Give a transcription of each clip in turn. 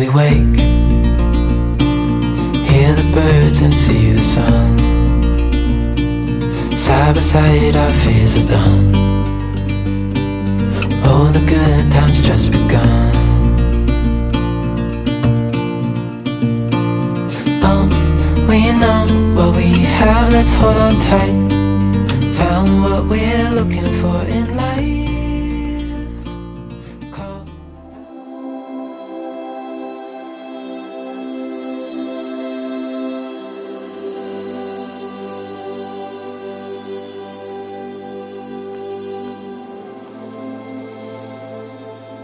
we wake, hear the birds and see the sun. Side by side our fears are done. Oh, the good times just begun. We know what we have, let's hold on tight. Found what we're looking for in life. Call.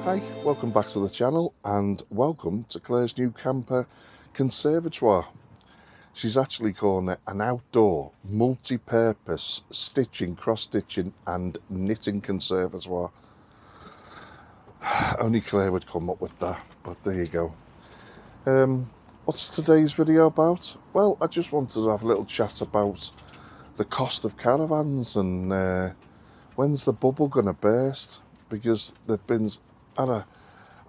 Hi, welcome back to the channel and welcome to Claire's new camper conservatoire. She's actually calling it an outdoor, multi-purpose stitching, cross-stitching and knitting conservatoire. Only Claire would come up with that, but there you go. What's today's video about? Well, I just wanted to have a little chat about the cost of caravans and when's the bubble going to burst, because they've been at a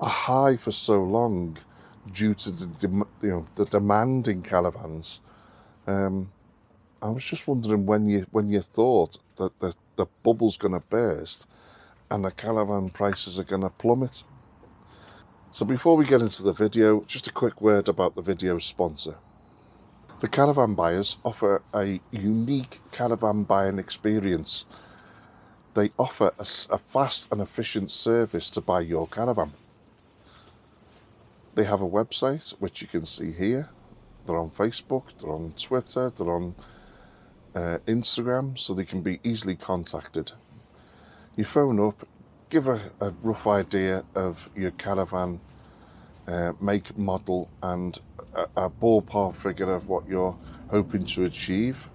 high for so long due to the demand in caravans. I was just wondering when you thought that the bubble's going to burst and the caravan prices are going to plummet. So before we get into the video, just a quick word about the video's sponsor. The Caravan Buyers offer a unique caravan buying experience. They offer a fast and efficient service to buy your caravan. They have a website, which you can see here. They're on Facebook, they're on Twitter, they're on Instagram, so they can be easily contacted. You phone up, give a rough idea of your caravan make, model and a ballpark figure of what you're hoping to achieve.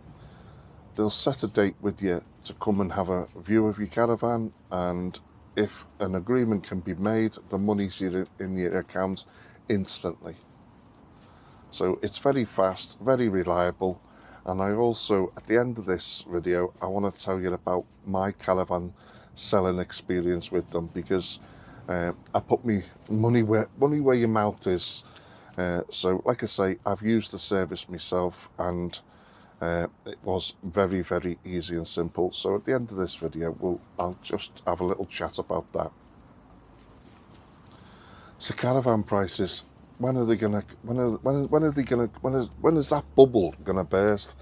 They'll set a date with you to come and have a view of your caravan, and if an agreement can be made, the money's in your account instantly. So it's very fast, very reliable. And I also, at the end of this video, I want to tell you about my caravan selling experience with them, because I put me money where your mouth is. So like I say, I've used the service myself, and it was very, very easy and simple. So at the end of this video, I'll just have a little chat about that. So caravan prices, when is that bubble gonna burst?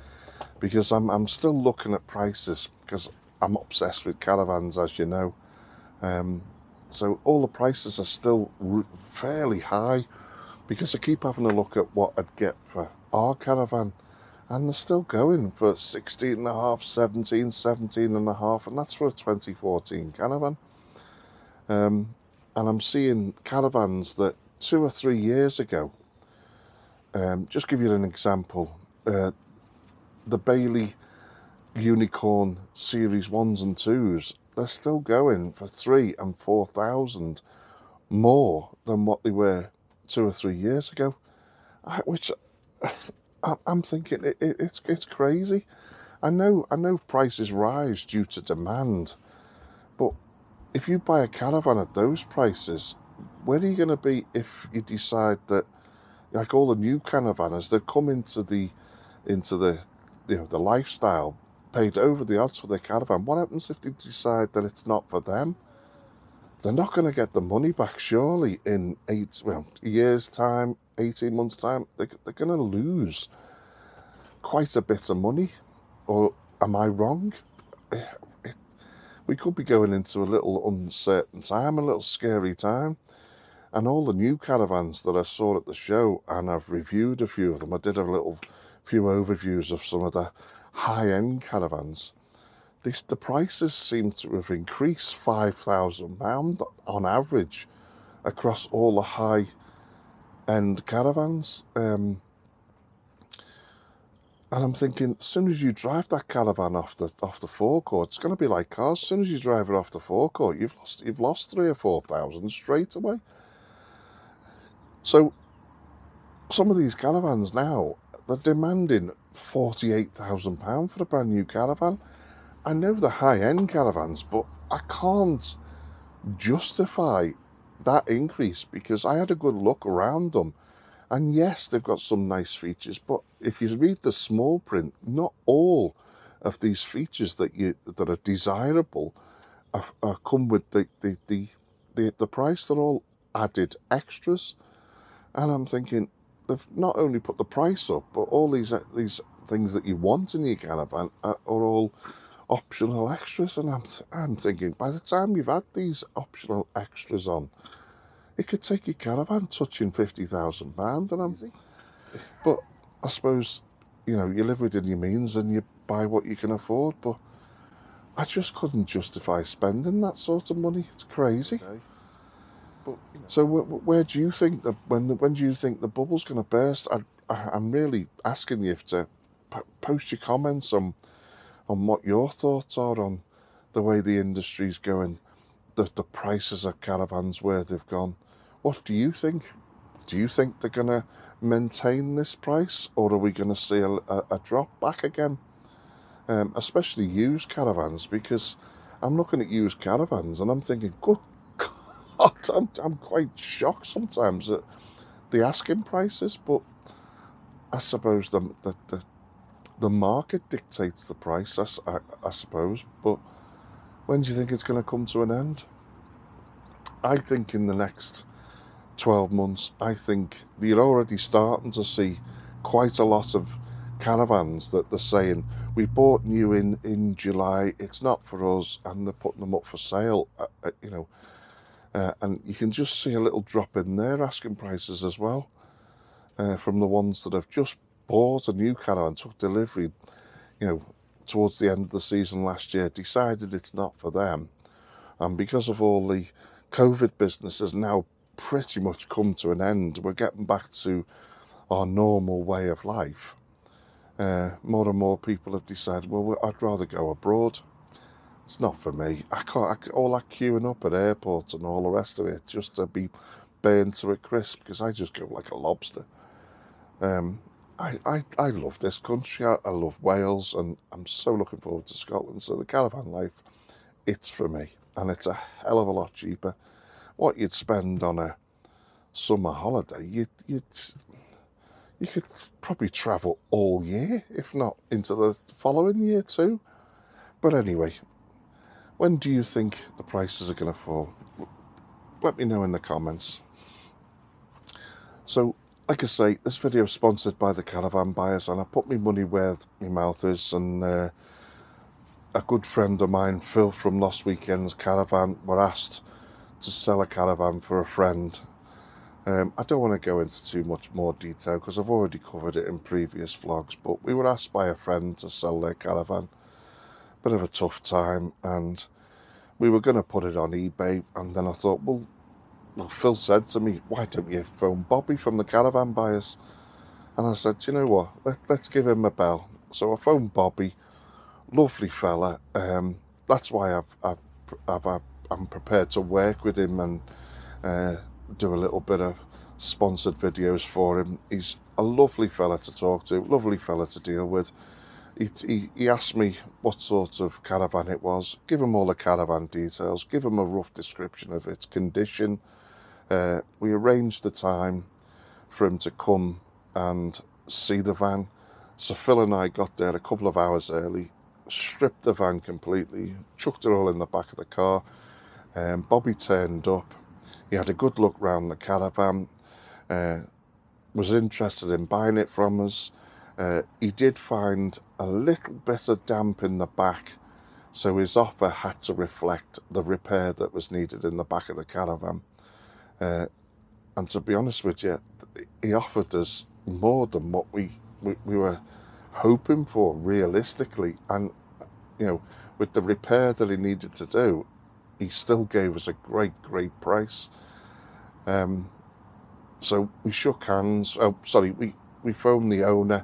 Because I'm still looking at prices, because I'm obsessed with caravans, as you know. So all the prices are still fairly high, because I keep having a look at what I'd get for our caravan, and they're still going for 16.5, 17.5, and that's for a 2014 caravan. And I'm seeing caravans that 2 or 3 years ago, just give you an example, the Bailey Unicorn Series 1s and 2s, they're still going for 3,000 and 4,000 more than what they were 2 or 3 years ago, which I'm thinking it's crazy. I know prices rise due to demand, but if you buy a caravan at those prices, where are you going to be if you decide that, like all the new caravanners, they've come into the lifestyle, paid over the odds for their caravan? What happens if they decide that it's not for them? They're not going to get the money back, surely, in a year's time, 18 months' time. They're going to lose quite a bit of money. Or am I wrong? We could be going into a little uncertain time, a little scary time. And all the new caravans that I saw at the show, and I've reviewed a few of them, I did a few overviews of some of the high-end caravans. The prices seem to have increased £5,000 on average across all the high-end caravans. And I'm thinking, as soon as you drive that caravan off the forecourt, it's going to be like cars. As soon as you drive it off the forecourt, you've lost 3,000 or 4,000 straight away. So some of these caravans now, they're demanding £48,000 for a brand new caravan. I know the high-end caravans, but I can't justify that increase, because I had a good look around them, and yes, they've got some nice features, but if you read the small print, not all of these features that are desirable are come with the price. They're all added extras, and I'm thinking they've not only put the price up, but all these things that you want in your caravan are all optional extras. And I'm thinking, by the time you've had these optional extras on, it could take your caravan touching £50,000. But I suppose, you know, you live within your means and you buy what you can afford. But I just couldn't justify spending that sort of money. It's crazy. Okay. But, you know. So where do you think when do you think the bubble's going to burst? I'm really asking you to post your comments on what your thoughts are on the way the industry's going, the prices of caravans, where they've gone. What do you think? Do you think they're going to maintain this price, or are we going to see a drop back again? Especially used caravans, because I'm looking at used caravans and I'm thinking, good God, I'm quite shocked sometimes at the asking prices. But I suppose the market dictates the price, I suppose. But when do you think it's going to come to an end? I think in the next 12 months, I think you're already starting to see quite a lot of caravans that they're saying, we bought new in July, it's not for us, and they're putting them up for sale, you know. And you can just see a little drop in their asking prices as well, from the ones that have just bought a new caravan, took delivery, you know, towards the end of the season last year, decided it's not for them. And because of all the COVID business has now pretty much come to an end, we're getting back to our normal way of life. More and more people have decided, well, I'd rather go abroad. It's not for me. I can't, all that queuing up at airports and all the rest of it, just to be burned to a crisp, because I just go like a lobster. I love this country. I love Wales, and I'm so looking forward to Scotland. So the caravan life, it's for me, and it's a hell of a lot cheaper. What you'd spend on a summer holiday, you could probably travel all year, if not into the following year too. But anyway, when do you think the prices are going to fall? Let me know in the comments. So, like I say, this video is sponsored by the Caravan Buyers, and I put my money where my mouth is, and a good friend of mine, Phil from Lost Weekend's Caravan, were asked to sell a caravan for a friend. I don't want to go into too much more detail because I've already covered it in previous vlogs, but we were asked by a friend to sell their caravan. Bit of a tough time, and we were going to put it on eBay, and then I thought, well, Phil said to me, why don't you phone Bobby from the Caravan Buyers? And I said, you know what, let's give him a bell. So I phoned Bobby, lovely fella. That's why I'm prepared to work with him and do a little bit of sponsored videos for him. He's a lovely fella to talk to, lovely fella to deal with. He asked me what sort of caravan it was, give him all the caravan details, give him a rough description of its condition. We arranged the time for him to come and see the van. So Phil and I got there a couple of hours early, stripped the van completely, chucked it all in the back of the car. Bobby turned up. He had a good look round the caravan, was interested in buying it from us. He did find a little bit of damp in the back, so his offer had to reflect the repair that was needed in the back of the caravan. And to be honest with you, he offered us more than what we were hoping for realistically. And, you know, with the repair that he needed to do, he still gave us a great price. So we shook hands. Oh, sorry, we phoned the owner.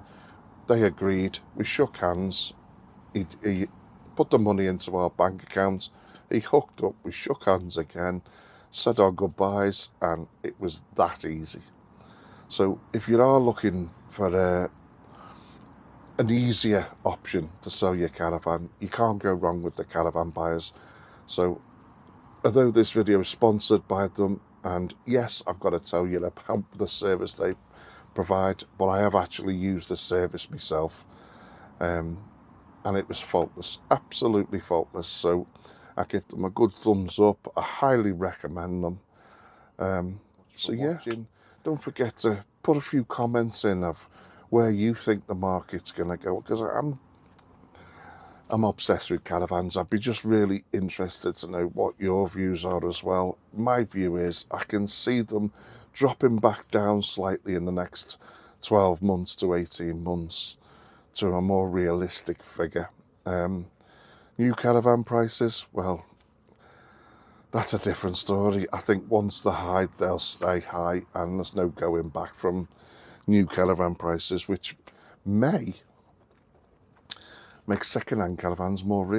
They agreed. We shook hands. He put the money into our bank account. He hooked up. We shook hands again, said our goodbyes, and it was that easy. So if you are looking for an easier option to sell your caravan, you can't go wrong with the Caravan Buyers. So although this video is sponsored by them, And yes, I've got to tell you about the service they provide, but I have actually used the service myself, and it was faultless, absolutely faultless. So I give them a good thumbs up. I highly recommend them. So yeah, don't forget to put a few comments in of where you think the market's going to go, because I'm obsessed with caravans. I'd be just really interested to know what your views are as well. My view is I can see them dropping back down slightly in the next 12 months to 18 months to a more realistic figure. New caravan prices, well, that's a different story. I think once they're high, they'll stay high, and there's no going back from new caravan prices, which may make second-hand caravans more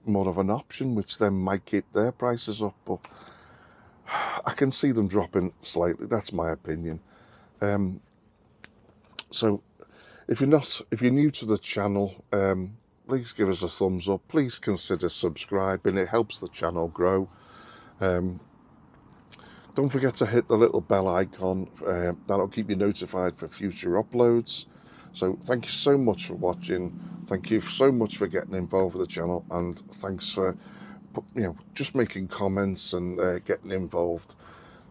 of an option, which then might keep their prices up. But I can see them dropping slightly. That's my opinion. So if you're new to the channel, please give us a thumbs up. Please consider subscribing. It helps the channel grow. Don't forget to hit the little bell icon. That'll keep you notified for future uploads. So thank you so much for watching. Thank you so much for getting involved with the channel, and thanks for just making comments and getting involved.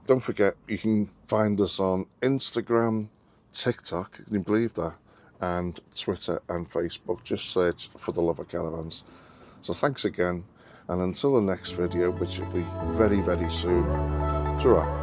Don't forget, you can find us on Instagram, TikTok, can you believe that, and Twitter and Facebook. Just search For the Love of Caravans. So thanks again, and until the next video, which will be very, very soon. Ta-ra.